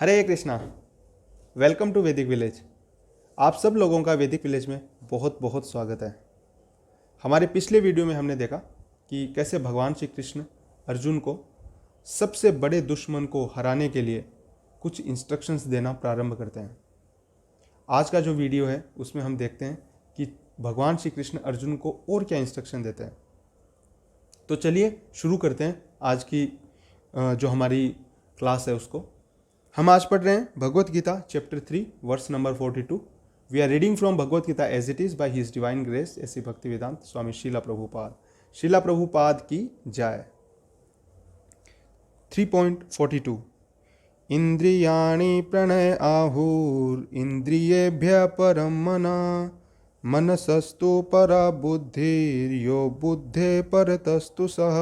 Hare Krishna. Welcome to Vedic village. आप सब लोगों का वैदिक विलेज में बहुत बहुत स्वागत है। हमारे पिछले वीडियो में हमने देखा कि कैसे भगवान श्री कृष्ण अर्जुन को सबसे बड़े दुश्मन को हराने के लिए कुछ इंस्ट्रक्शंस देना प्रारंभ करते हैं। आज का जो वीडियो है उसमें हम देखते हैं कि भगवान श्री कृष्ण अर्जुन को और क्या इंस्ट्रक्शन देते हैं। तो चलिए शुरू करते हैं आज की जो हमारी क्लास है उसको। हम आज पढ़ रहे हैं Bhagavad Gita chapter 3 verse number 42। We are reading from Bhagavad Gita as it is by his divine grace A C भक्ति वेदांत स्वामी शीला प्रभुपाद। शीला प्रभुपाद की जय। 3.42 इंद्रियाणि प्रणय आहुर इंद्रियेभ्य परम मना मनसस्तु परा बुद्धिर्यो बुद्धे परतस्तु सह।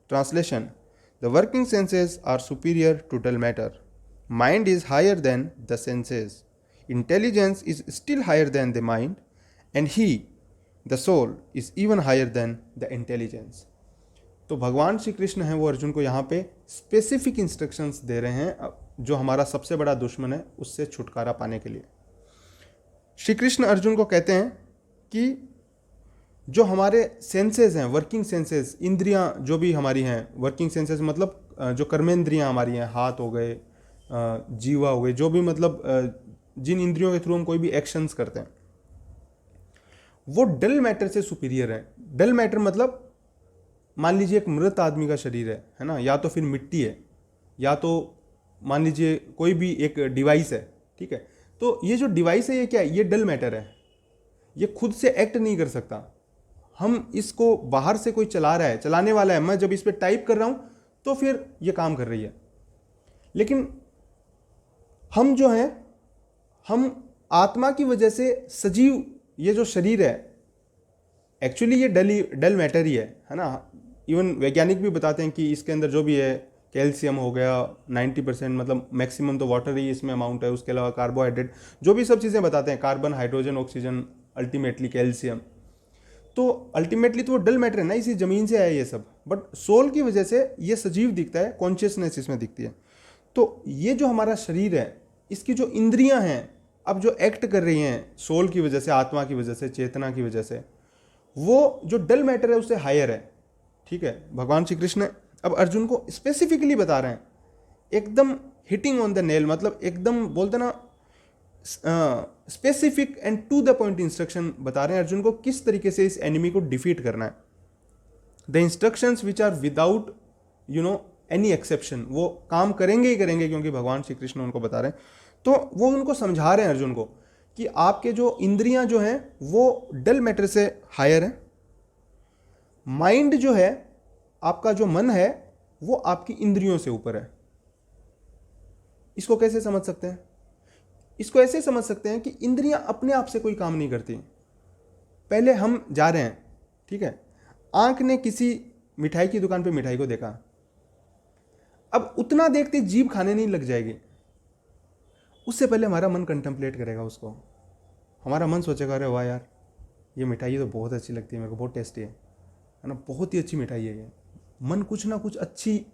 Translation: The working senses are superior to dull matter. Mind is higher than the senses. Intelligence is still higher than the mind, and he, the soul, is even higher than the intelligence. तो भगवान श्री कृष्ण हैं वो अर्जुन को यहाँ पे specific instructions दे रहे हैं जो हमारा सबसे बड़ा दुश्मन है उससे छुटकारा पाने के लिए। श्री कृष्ण अर्जुन को कहते हैं कि जो हमारे सेंसेस हैं, वर्किंग सेंसेस, इंद्रियां जो भी हमारी हैं, वर्किंग सेंसेस मतलब जो कर्मेंद्रियां हमारी हैं, हाथ हो गए, जीवा हो गए, जो भी मतलब जिन इंद्रियों के थ्रू हम कोई भी एक्शंस करते हैं वो डल मैटर से सुपीरियर है। डल मैटर मतलब मान लीजिए एक मृत आदमी का शरीर है ना, या तो फिर मिट्टी है, या तो मान लीजिए कोई भी एक डिवाइस है, ठीक है। तो ये जो डिवाइस है ये क्या है? ये डल मैटर है, ये खुद से एक्ट नहीं कर सकता। हम इसको बाहर से कोई चला रहा है, चलाने वाला है, मैं जब इस पर टाइप कर रहा हूं तो फिर ये काम कर रही है। लेकिन हम जो हैं, हम आत्मा की वजह से सजीव, ये जो शरीर है एक्चुअली ये डल मैटर ही है ना। इवन वैज्ञानिक भी बताते हैं कि इसके अंदर जो भी है, कैल्शियम हो गया 90%, मतलब मैक्सिमम तो वाटर ही इसमें अमाउंट है, उसके अलावा कार्बोहाइड्रेट, जो भी सब चीज़ें बताते हैं, carbon, hydrogen, oxygen, ultimately calcium. तो अल्टीमेटली तो वो डल मैटर है ना, इसी जमीन से आया ये सब, बट सोल की वजह से ये सजीव दिखता है, कॉन्शियसनेस इसमें दिखती है। तो ये जो हमारा शरीर है, इसकी जो इंद्रियां हैं अब जो एक्ट कर रही हैं सोल की वजह से, आत्मा की वजह से, चेतना की वजह से, वो जो डल मैटर है उससे हायर है, ठीक है। भगवान श्री कृष्ण अब अर्जुन को स्पेसिफिकली बता रहे हैं, एकदम हिटिंग ऑन द नेल, मतलब एकदम बोलते ना specific and to the point instruction बता रहे हैं अर्जुन को किस तरीके से इस एनिमी को डिफीट करना है। The instructions which are without any exception, वो काम करेंगे ही करेंगे क्योंकि भगवान श्री कृष्ण उनको बता रहे हैं। तो वो उनको समझा रहे हैं अर्जुन को कि आपके जो इंद्रियां जो हैं वो डल मैटर से हायर है। माइंड जो है, आपका जो मन है, वो आपकी इंद्रियों से ऊपर है। इसको कैसे समझ सकते हैं? इसको ऐसे समझ सकते हैं कि इंद्रियां अपने आप से कोई काम नहीं करती। पहले हम जा रहे हैं, ठीक है, आंख ने किसी मिठाई की दुकान पे मिठाई को देखा, अब उतना देखते जीभ खाने नहीं लग जाएगी, उससे पहले हमारा मन कंटेम्पलेट करेगा उसको। हमारा मन सोचेगा अरे वाह यार, ये मिठाई तो बहुत अच्छी लगती है, मेरे को बहुत टेस्टी है ना, बहुत ही अच्छी मिठाई है ये। मन कुछ ना कुछ अच्छी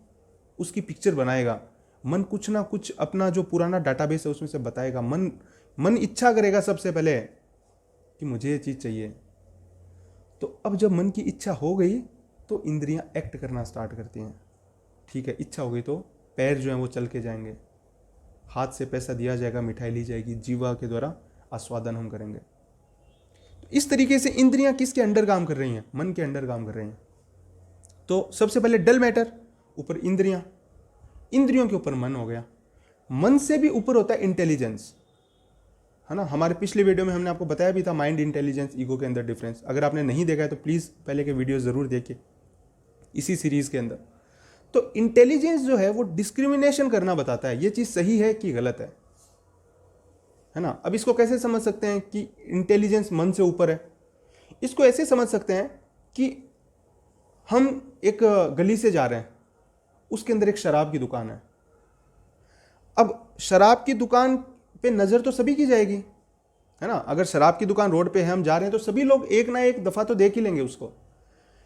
उसकी पिक्चर बनाएगा, मन कुछ ना कुछ अपना जो पुराना डाटाबेस है उसमें से बताएगा। मन इच्छा करेगा सबसे पहले कि मुझे ये चीज़ चाहिए। तो अब जब मन की इच्छा हो गई तो इंद्रियां एक्ट करना स्टार्ट करती हैं, ठीक है। इच्छा हो गई तो पैर जो हैं वो चल के जाएंगे, हाथ से पैसा दिया जाएगा, मिठाई ली जाएगी, जीवा के द्वारा आस्वादन हम करेंगे। तो इस तरीके से इंद्रियां किसके अंडर काम कर रही हैं? मन के अंडर काम कर रही हैं। तो सबसे पहले डल मैटर, ऊपर इंद्रियां, इंद्रियों के ऊपर मन हो गया। मन से भी ऊपर होता है इंटेलिजेंस, है ना। हमारे पिछले वीडियो में हमने आपको बताया भी था माइंड, इंटेलिजेंस, ईगो के अंदर डिफरेंस। अगर आपने नहीं देखा है तो प्लीज़ पहले के वीडियो ज़रूर देखिए इसी सीरीज़ के अंदर। तो इंटेलिजेंस जो है वो डिस्क्रिमिनेशन करना बताता है, ये चीज़ सही है कि गलत है ना। अब इसको कैसे समझ सकते हैं कि इंटेलिजेंस मन से ऊपर है? इसको ऐसे समझ सकते हैं कि हम एक गली से जा रहे हैं, उसके अंदर एक शराब की दुकान है। अब शराब की दुकान पे नज़र तो सभी की जाएगी, है ना। अगर शराब की दुकान रोड पे है, हम जा रहे हैं, तो सभी लोग एक ना एक दफ़ा तो देख ही लेंगे उसको।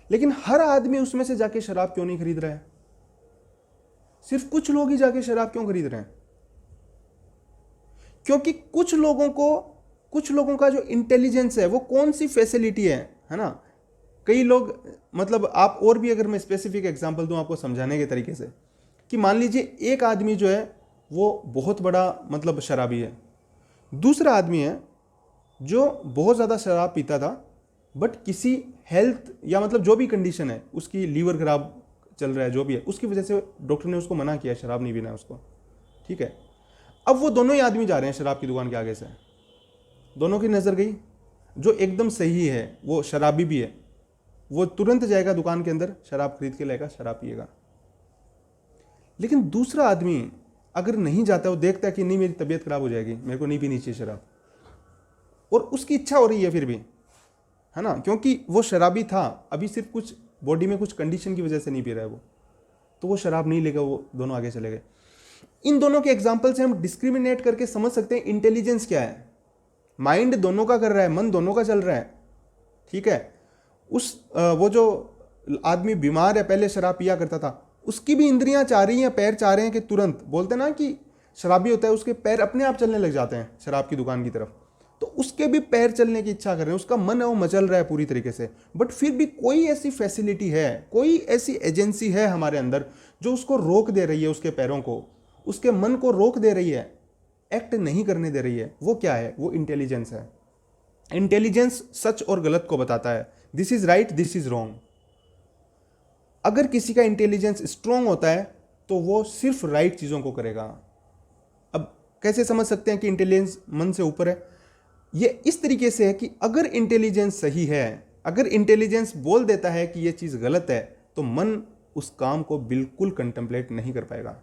लेकिन हर आदमी उसमें से जाके शराब क्यों नहीं खरीद रहा है? सिर्फ कुछ लोग ही जाके शराब क्यों खरीद रहे हैं? क्योंकि कुछ लोगों का जो इंटेलिजेंस है वो कौन सी फैसिलिटी है ना। कई लोग, मतलब आप और भी अगर मैं स्पेसिफिक एग्जांपल दूं आपको समझाने के तरीके से, कि मान लीजिए एक आदमी जो है वो बहुत बड़ा मतलब शराबी है, दूसरा आदमी है जो बहुत ज़्यादा शराब पीता था, बट किसी हेल्थ या मतलब जो भी कंडीशन है, उसकी लीवर खराब चल रहा है, जो भी है, उसकी वजह से डॉक्टर ने उसको मना किया शराब नहीं पीना है उसको, ठीक है। अब वो दोनों ही आदमी जा रहे हैं शराब की दुकान के आगे से, दोनों की नज़र गई, जो एकदम सही है वो शराबी भी है, वो तुरंत जाएगा दुकान के अंदर, शराब खरीद के लाएगा, शराब पिएगा। लेकिन दूसरा आदमी अगर नहीं जाता, वो देखता है कि नहीं मेरी तबीयत खराब हो जाएगी, मेरे को नहीं पीनी चाहिए शराब, और उसकी इच्छा हो रही है फिर भी, है ना, क्योंकि वो शराबी था, अभी सिर्फ कुछ बॉडी में कुछ कंडीशन की वजह से नहीं पी रहा है वो, तो वो शराब नहीं लेगा, वो दोनों आगे चले गए। इन दोनों के एग्जाम्पल से हम डिस्क्रिमिनेट करके समझ सकते हैं इंटेलिजेंस क्या है। माइंड दोनों का कर रहा है, मन दोनों का चल रहा है, ठीक है। वो जो आदमी बीमार है, पहले शराब पिया करता था, उसकी भी इंद्रियां चाह रही हैं, पैर चाह रहे हैं कि तुरंत, बोलते ना कि शराबी होता है उसके पैर अपने आप चलने लग जाते हैं शराब की दुकान की तरफ, तो उसके भी पैर चलने की इच्छा कर रहे हैं, उसका मन है वो मचल रहा है पूरी तरीके से। बट फिर भी कोई ऐसी फैसिलिटी है, कोई ऐसी एजेंसी है हमारे अंदर जो उसको रोक दे रही है, उसके पैरों को, उसके मन को रोक दे रही है, एक्ट नहीं करने दे रही है। वो क्या है? वो इंटेलिजेंस है। इंटेलिजेंस सच और गलत को बताता है, this is right, this is wrong. अगर किसी का इंटेलिजेंस स्ट्रांग होता है तो वो सिर्फ राइट चीज़ों को करेगा। अब कैसे समझ सकते हैं कि इंटेलिजेंस मन से ऊपर है? ये इस तरीके से है कि अगर इंटेलिजेंस सही है, अगर इंटेलिजेंस बोल देता है कि ये चीज़ गलत है, तो मन उस काम को बिल्कुल कंटेम्पलेट नहीं कर पाएगा।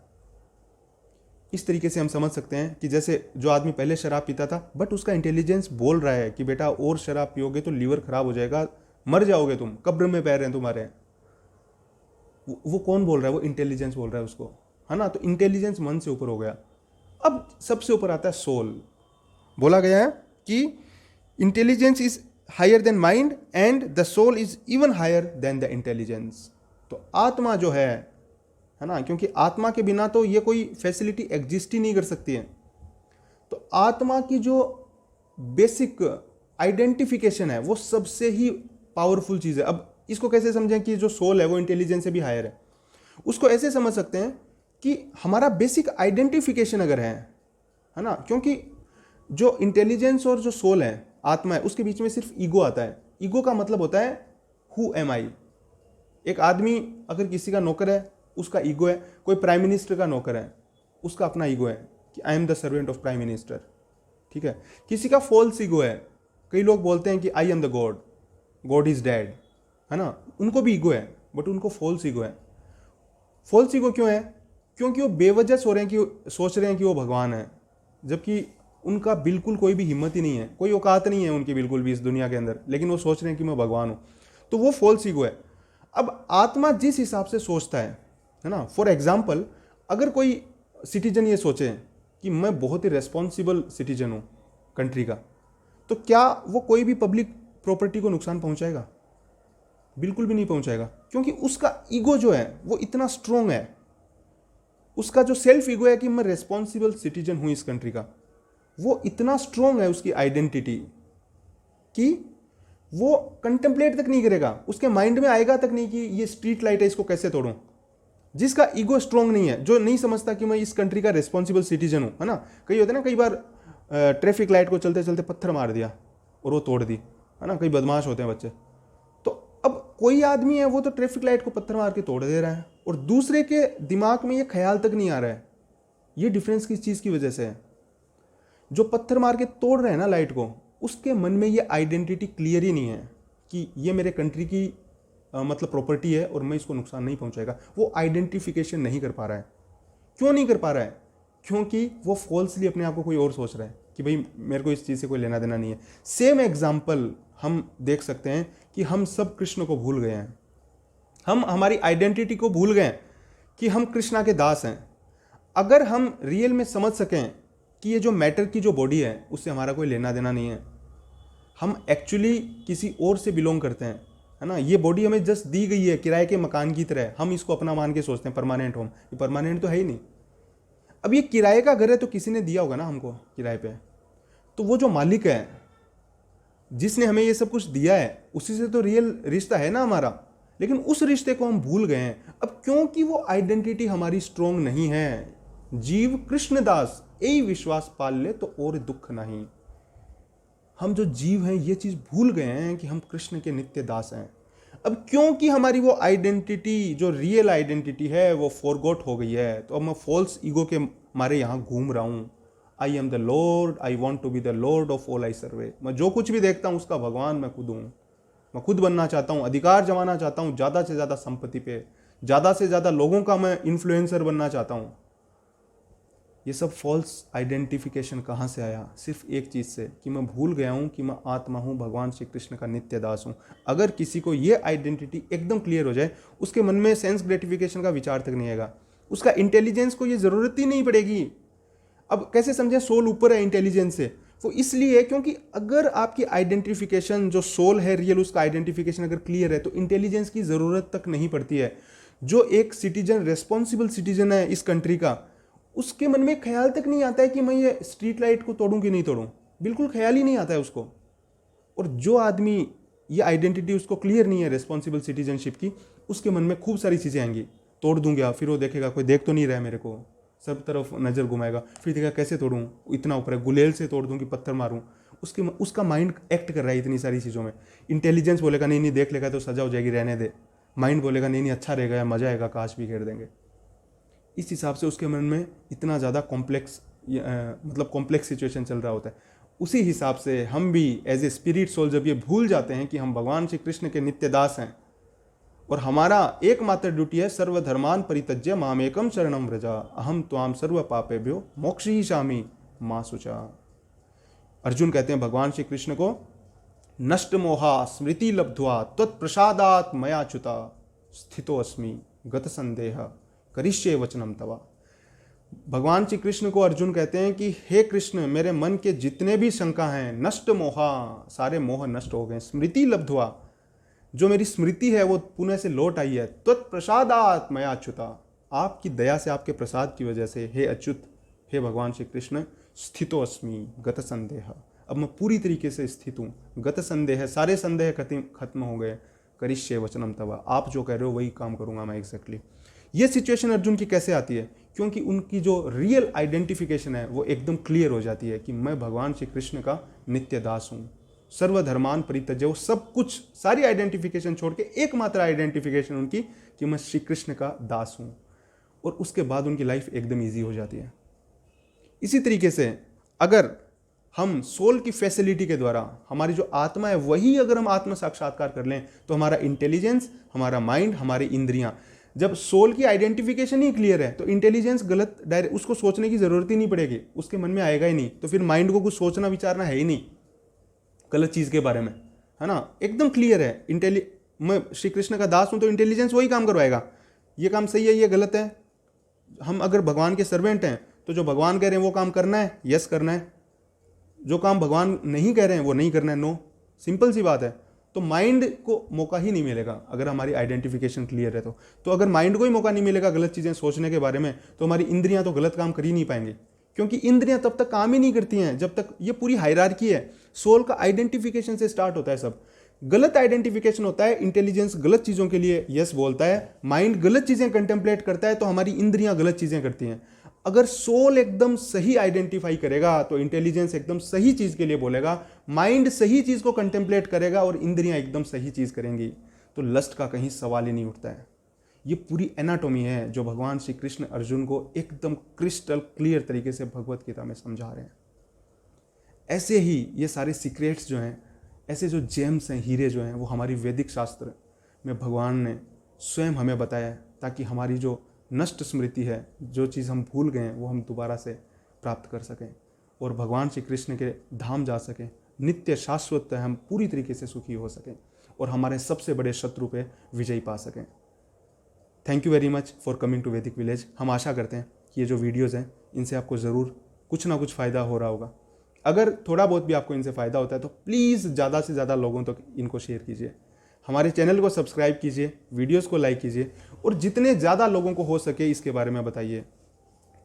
इस तरीके से हम समझ सकते हैं कि जैसे जो आदमी पहले शराब पीता था, बट उसका इंटेलिजेंस बोल रहा है कि बेटा और शराब पियोगे तो लीवर खराब हो जाएगा, मर जाओगे तुम, कब्र में पैर हैं तुम्हारे। वो कौन बोल रहा है? वो इंटेलिजेंस बोल रहा है उसको, है ना। तो इंटेलिजेंस मन से ऊपर हो गया। अब सबसे ऊपर आता है सोल। बोला गया है कि intelligence is higher than mind and the soul is even higher than the intelligence. तो आत्मा जो है ना, क्योंकि आत्मा के बिना तो ये कोई फैसिलिटी एग्जिस्ट ही नहीं कर सकती है। तो आत्मा की जो बेसिक आइडेंटिफिकेशन है वो सबसे ही पावरफुल चीज़ है। अब इसको कैसे समझें कि जो सोल है वो इंटेलिजेंस से भी हायर है? उसको ऐसे समझ सकते हैं कि हमारा बेसिक आइडेंटिफिकेशन अगर है ना, क्योंकि जो इंटेलिजेंस और जो सोल है, आत्मा है, उसके बीच में सिर्फ ईगो आता है। ईगो का मतलब होता है हु एम आई। एक आदमी अगर किसी का नौकर है, उसका ईगो है। कोई प्राइम मिनिस्टर का नौकर है, उसका अपना ईगो है कि आई am the servant of prime minister, ठीक है। किसी का फॉल्स ईगो है। कई लोग बोलते हैं कि आई am the God, God is dead, है ना, उनको भी ईगो है, बट उनको फॉल्स ईगो है। फॉल्स ईगो क्यों है? क्योंकि वो बेवजह सोच रहे हैं कि वो भगवान है, जबकि उनका बिल्कुल कोई भी हिम्मत ही नहीं है, कोई औकात नहीं है उनकी बिल्कुल भी इस दुनिया के अंदर, लेकिन वो सोच रहे हैं कि मैं भगवान हूँ। तो वो फॉल्स ईगो है। अब आत्मा जिस हिसाब से सोचता है ना, फॉर एग्जाम्पल अगर कोई सिटीजन ये सोचे कि मैं बहुत ही रेस्पॉन्सिबल सिटीजन हूँ कंट्री का, तो क्या वो कोई भी पब्लिक प्रॉपर्टी को नुकसान पहुँचाएगा? बिल्कुल भी नहीं पहुँचाएगा, क्योंकि उसका ईगो जो है वो इतना स्ट्रोंग है। उसका जो सेल्फ ईगो है कि मैं रेस्पॉन्सिबल सिटीजन हूँ इस कंट्री का, वो इतना स्ट्रोंग है उसकी आइडेंटिटी कि वो कंटेम्पलेट तक नहीं करेगा, उसके माइंड में आएगा तक नहीं कि ये स्ट्रीट लाइट है, इसको कैसे तोड़ूं। जिसका ईगो स्ट्रोंग नहीं है, जो नहीं समझता कि मैं इस कंट्री का रिस्पॉन्सिबल सिटीजन हूं, है ना। कई होते हैं ना, कई बार ट्रैफिक लाइट को चलते चलते पत्थर मार दिया और वो तोड़ दी, है ना। कई बदमाश होते हैं बच्चे। तो अब कोई आदमी है वो तो ट्रैफिक लाइट को पत्थर मार के तोड़ दे रहा है, और दूसरे के दिमाग में ये ख्याल तक नहीं आ रहा है। ये डिफरेंस किस चीज़ की वजह से है? जो पत्थर मार के तोड़ रहे हैं ना लाइट को, उसके मन में ये आइडेंटिटी क्लियर ही नहीं है कि ये मेरे कंट्री की मतलब प्रॉपर्टी है और मैं इसको नुकसान नहीं पहुंचाएगा। वो आइडेंटिफिकेशन नहीं कर पा रहा है। क्यों नहीं कर पा रहा है? क्योंकि वो फॉल्सली अपने आप को कोई और सोच रहा है कि भाई मेरे को इस चीज़ से कोई लेना देना नहीं है। सेम एग्जाम्पल हम देख सकते हैं कि हम सब कृष्ण को भूल गए हैं। हम हमारी आइडेंटिटी को भूल गए कि हम कृष्णा के दास हैं। अगर हम रियल में समझ सकें कि ये जो मैटर की जो बॉडी है उससे हमारा कोई लेना देना नहीं है, हम एक्चुअली किसी और से बिलोंग करते हैं, है ना। ये बॉडी हमें जस्ट दी गई है किराए के मकान की तरह, हम इसको अपना मान के सोचते हैं परमानेंट होम। ये परमानेंट तो है ही नहीं। अब ये किराए का घर है तो किसी ने दिया होगा ना हमको किराए पे, तो वो जो मालिक है जिसने हमें ये सब कुछ दिया है उसी से तो रियल रिश्ता है ना हमारा, लेकिन उस रिश्ते को हम भूल गए हैं। अब क्योंकि वो आइडेंटिटी हमारी स्ट्रोंग नहीं है, जीव कृष्णदास यही विश्वास पाल ले तो और दुख नहीं। हम जो जीव हैं ये चीज भूल गए हैं कि हम कृष्ण के नित्य दास हैं। अब क्योंकि हमारी वो आइडेंटिटी जो रियल आइडेंटिटी है वो फॉरगॉट हो गई है, तो अब मैं फॉल्स ईगो के मारे यहाँ घूम रहा हूँ। I am the lord, I want to be the lord of all I survey. मैं जो कुछ भी देखता हूँ उसका भगवान मैं खुद हूँ। मैं खुद बनना चाहता हूँ, अधिकार जमाना चाहता हूँ ज़्यादा से ज़्यादा संपत्ति पे, ज़्यादा से ज़्यादा लोगों का मैं इन्फ्लुएंसर बनना चाहता हूँ। ये सब फॉल्स आइडेंटिफिकेशन कहाँ से आया? सिर्फ एक चीज़ से, कि मैं भूल गया हूँ कि मैं आत्मा हूँ, भगवान श्री कृष्ण का नित्य दास हूँ। अगर किसी को ये आइडेंटिटी एकदम क्लियर हो जाए, उसके मन में सेंस ग्रेटिफिकेशन का विचार तक नहीं आएगा, उसका इंटेलिजेंस को ये ज़रूरत ही नहीं पड़ेगी। अब कैसे समझें सोल ऊपर है इंटेलिजेंस से? वो इसलिए क्योंकि अगर आपकी आइडेंटिफिकेशन जो सोल है रियल, उसका आइडेंटिफिकेशन अगर क्लियर है तो इंटेलिजेंस की ज़रूरत तक नहीं पड़ती है। जो एक सिटीजन, रेस्पॉन्सिबल सिटीजन है इस कंट्री का, उसके मन में ख्याल तक नहीं आता है कि मैं ये स्ट्रीट लाइट को तोड़ूं कि नहीं तोड़ूं, बिल्कुल ख्याल ही नहीं आता है उसको। और जो आदमी ये आइडेंटिटी उसको क्लियर नहीं है रेस्पॉन्सिबल सिटीजनशिप की, उसके मन में खूब सारी चीज़ें आएंगी। तोड़ दूंगा, फिर वो देखेगा कोई देख तो नहीं रहा है मेरे को, सब तरफ नज़र घुमाएगा, फिर देखेगा कैसे तोड़ूं, इतना ऊपर है, गुलेल से तोड़ दूं कि पत्थर मारूं। उसका माइंड एक्ट कर रहा है इतनी सारी चीज़ों में। इंटेलिजेंस बोलेगा नहीं नहीं देख लेगा तो सजा हो जाएगी, रहने दे। माइंड बोलेगा नहीं नहीं अच्छा रहेगा या मजा आएगा, काश भी घेर देंगे। इस हिसाब से उसके मन में इतना ज़्यादा कॉम्प्लेक्स मतलब कॉम्प्लेक्स सिचुएशन चल रहा होता है। उसी हिसाब से हम भी एज ए स्पिरिट सोल जब ये भूल जाते हैं कि हम भगवान श्री कृष्ण के नित्य दास हैं और हमारा एकमात्र ड्यूटी है सर्वधर्मान परित्यज्य मामेकम शरणम व्रजा अहम त्वाम सर्व पापेभ्यो मोक्षयिष्यामि मा शुचा। अर्जुन कहते हैं भगवान श्री कृष्ण को, नष्ट मोहा स्मृति लब्ध्वा त्वत्प्रसादात् मया च्युता स्थितो अस्मि गत संदेह करिष्ये वचनम तवा। भगवान श्री कृष्ण को अर्जुन कहते हैं कि हे कृष्ण, मेरे मन के जितने भी शंका हैं, नष्ट मोहा, सारे मोह नष्ट हो गए। स्मृति लब्ध्वा, जो मेरी स्मृति है वो पुनः से लौट आई है। त्वत्प्रसादात् मया अच्युता, आपकी दया से, आपके प्रसाद की वजह से हे अच्युत, हे भगवान श्री कृष्ण, स्थितो अस्मि गत संदेह, अब मैं पूरी तरीके से स्थित हूँ। गत संदेह, सारे संदेह खत्म हो गए। करिष्ये वचनम तवा, आप जो कह रहे हो वही काम करूँगा मैं एग्जैक्टली। ये सिचुएशन अर्जुन की कैसे आती है? क्योंकि उनकी जो रियल आइडेंटिफिकेशन है वो एकदम क्लियर हो जाती है कि मैं भगवान श्री कृष्ण का नित्य दास हूँ। सर्वधर्मान परित्यज्य, वो सब कुछ सारी आइडेंटिफिकेशन छोड़ के एकमात्र आइडेंटिफिकेशन उनकी कि मैं श्री कृष्ण का दास हूँ, और उसके बाद उनकी लाइफ एकदम ईजी हो जाती है। इसी तरीके से अगर हम सोल की फैसिलिटी के द्वारा हमारी जो आत्मा है वही अगर हम आत्म साक्षात्कार कर लें तो हमारा इंटेलिजेंस, हमारा माइंड, हमारी इंद्रियां, जब सोल की आइडेंटिफिकेशन ही क्लियर है तो इंटेलिजेंस गलत डायरेक्ट उसको सोचने की जरूरत ही नहीं पड़ेगी, उसके मन में आएगा ही नहीं। तो फिर माइंड को कुछ सोचना विचारना है ही नहीं गलत चीज़ के बारे में, है ना। एकदम क्लियर है, मैं श्री कृष्ण का दास हूं तो इंटेलिजेंस वही काम करवाएगा, ये काम सही है, ये गलत है। हम अगर भगवान के सर्वेंट हैं तो जो भगवान कह रहे हैं वो काम करना है, यस करना है। जो काम भगवान नहीं कह रहे हैं वो नहीं करना है, नो। सिंपल सी बात है। तो माइंड को मौका ही नहीं मिलेगा अगर हमारी आइडेंटिफिकेशन क्लियर है तो अगर माइंड को ही मौका नहीं मिलेगा गलत चीज़ें सोचने के बारे में, तो हमारी इंद्रियां तो गलत काम कर ही नहीं पाएंगी, क्योंकि इंद्रियां तब तक काम ही नहीं करती हैं जब तक, ये पूरी हायरार्की है। सोल का आइडेंटिफिकेशन से स्टार्ट होता है सब। गलत आइडेंटिफिकेशन होता है, इंटेलिजेंस गलत चीज़ों के लिए यस बोलता है, माइंड गलत चीज़ें कंटेम्पलेट करता है, तो हमारी इंद्रियां गलत चीज़ें करती हैं। अगर सोल एकदम सही आइडेंटिफाई करेगा तो इंटेलिजेंस एकदम सही चीज़ के लिए बोलेगा, माइंड सही चीज़ को कंटेम्पलेट करेगा और इंद्रियां एकदम सही चीज़ करेंगी, तो लस्ट का कहीं सवाल ही नहीं उठता है। ये पूरी एनाटॉमी है जो भगवान श्री कृष्ण अर्जुन को एकदम क्रिस्टल क्लियर तरीके से भगवत गीता में समझा रहे हैं। ऐसे ही ये सारे सीक्रेट्स जो हैं, ऐसे जो जेम्स हैं, हीरे जो हैं, वो हमारी वैदिक शास्त्र में भगवान ने स्वयं हमें बताया है, ताकि हमारी जो नष्ट स्मृति है, जो चीज़ हम भूल गए हैं, वो हम दोबारा से प्राप्त कर सकें और भगवान श्री कृष्ण के धाम जा सकें, नित्य शाश्वत हम पूरी तरीके से सुखी हो सकें और हमारे सबसे बड़े शत्रु पे विजय पा सकें। Thank you very much for coming to Vedic village. हम आशा करते हैं कि ये जो वीडियोज़ हैं इनसे आपको ज़रूर कुछ ना कुछ फ़ायदा हो रहा होगा। अगर थोड़ा बहुत भी आपको इनसे फ़ायदा होता है तो प्लीज़ ज़्यादा से ज़्यादा लोगों तक इनको शेयर कीजिए, हमारे चैनल को सब्सक्राइब कीजिए, वीडियोस को लाइक कीजिए और जितने ज़्यादा लोगों को हो सके इसके बारे में बताइए,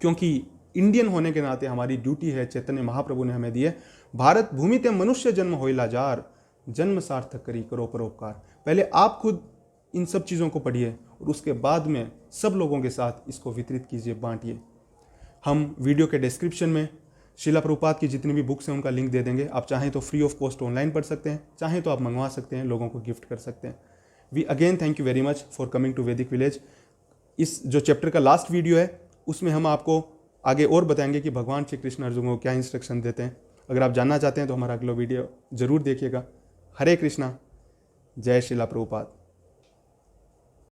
क्योंकि इंडियन होने के नाते हमारी ड्यूटी है, चैतन्य महाप्रभु ने हमें दी है, भारत भूमि ते मनुष्य जन्म होइला जार, जन्म सार्थक करी करो परोपकार। पहले आप खुद इन सब चीज़ों को पढ़िए और उसके बाद में सब लोगों के साथ इसको वितरित कीजिए, बांटिए। हम वीडियो के डिस्क्रिप्शन में शिला प्रभुपाद की जितनी भी बुक्स हैं उनका लिंक दे देंगे। आप चाहें तो फ्री ऑफ कॉस्ट ऑनलाइन पढ़ सकते हैं, चाहें तो आप मंगवा सकते हैं, लोगों को गिफ्ट कर सकते हैं। We again thank you very much for coming to Vedic village. इस जो चैप्टर का लास्ट वीडियो है उसमें हम आपको आगे और बताएंगे कि भगवान श्री कृष्ण अर्जुन को क्या इंस्ट्रक्शन देते हैं। अगर आप जानना चाहते हैं तो हमारा अगला वीडियो जरूर देखिएगा। हरे कृष्णा, जय शिला प्रभुपाद।